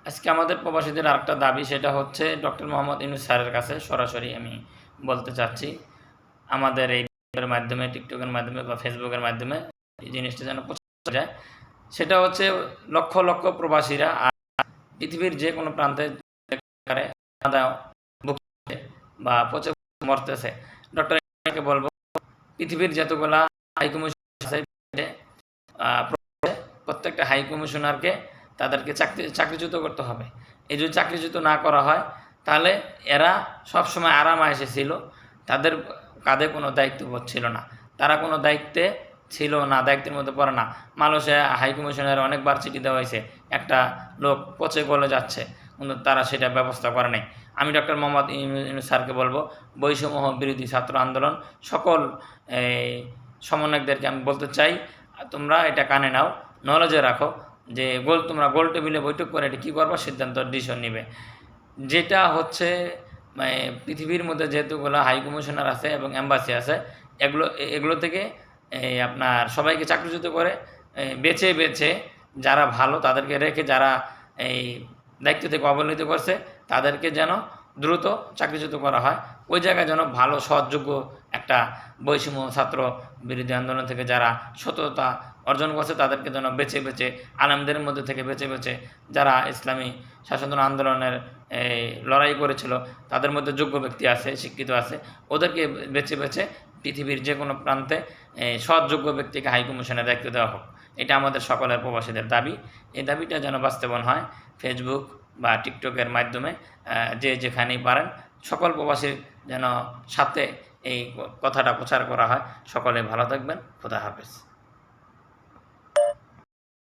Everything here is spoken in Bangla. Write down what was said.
আজকে আমাদের প্রবাসীদের আরেকটা দাবি, সেটা হচ্ছে ডক্টর মোহাম্মদ ইউনূস স্যারের কাছে সরাসরি আমি বলতে চাচ্ছি, আমাদের এই মাধ্যমে, টিকটকের মাধ্যমে বা ফেসবুকের মাধ্যমে এই জিনিসটা যেন প্রচার যায়। সেটা হচ্ছে লক্ষ লক্ষ প্রবাসীরা পৃথিবীর যে কোনো প্রান্তে বা পচে মরতেছে, ডক্টর বলবো পৃথিবীর যতগুলা হাইকমিশন আছে প্রত্যেকটা হাই কমিশনারকে তাদেরকে চাকরিচ্যুত করতে হবে। এই যদি চাকরিচ্যুত না করা হয় তাহলে এরা সবসময় আরাম এসেছিল, তাদের কাঁধে কোনো দায়িত্ববোধ ছিল না, তারা কোনো দায়িত্বে ছিল না, দায়িত্বের মধ্যে পড়ে না। মালয়েশিয়া হাই কমিশনার অনেকবার চিঠি দেওয়া হয়েছে, একটা লোক পচে গলে যাচ্ছে, কিন্তু তারা সেটা ব্যবস্থা করে নাই। আমি ডক্টর মোহাম্মদ ইউনূস স্যারকে বলবো, বৈষম্য বিরোধী ছাত্র আন্দোলন সকল সমন্বয়কদেরকে আমি বলতে চাই, তোমরা এটা কানে নাও, নলেজে রাখো যে তোমরা গোল টেবিলে বৈঠক করে এটা কী করবা সিদ্ধান্ত ডিসিশন নেবে। যেটা হচ্ছে পৃথিবীর মধ্যে যেহেতুগুলো হাই কমিশনার আছে এবং এম্বাসি আছে, এগুলো থেকে আপনার সবাইকে চাকরিচ্যুত করে বেছে বেছে যারা ভালো তাদেরকে রেখে, যারা এই দায়িত্ব থেকে অবহেলিত করছে তাদেরকে যেন দ্রুত চাকরিচ্যুত করা হয়। ওই জায়গায় যেন ভালো সৎযোগ্য একটা বৈষম্য ছাত্র বিরোধী আন্দোলন থেকে যারা সততা অর্জন করছে তাদেরকে যেন বেছে বেছে, আলেমদের মধ্যে থেকে বেছে বেছে যারা ইসলামী শাসন আন্দোলনের লড়াই করেছিল তাদের মধ্যে যোগ্য ব্যক্তি আছে, শিক্ষিত আছে, ওদেরকে বেছে বেছে পৃথিবীর যে কোনো প্রান্তে সৎযোগ্য ব্যক্তিকে হাইকমিশনের দায়িত্ব দেওয়া হোক। এটা আমাদের সকলের প্রবাসীদের দাবি। এই দাবিটা যেন বাস্তবায়ন হয় ফেসবুক বা টিকটকের মাধ্যমে, যে যেখানেই পারেন সকল প্রবাসীর যেন সাথে এই কথাটা প্রচার করা হয়। সকলে ভালো থাকবেন। খোদা হাফেজ।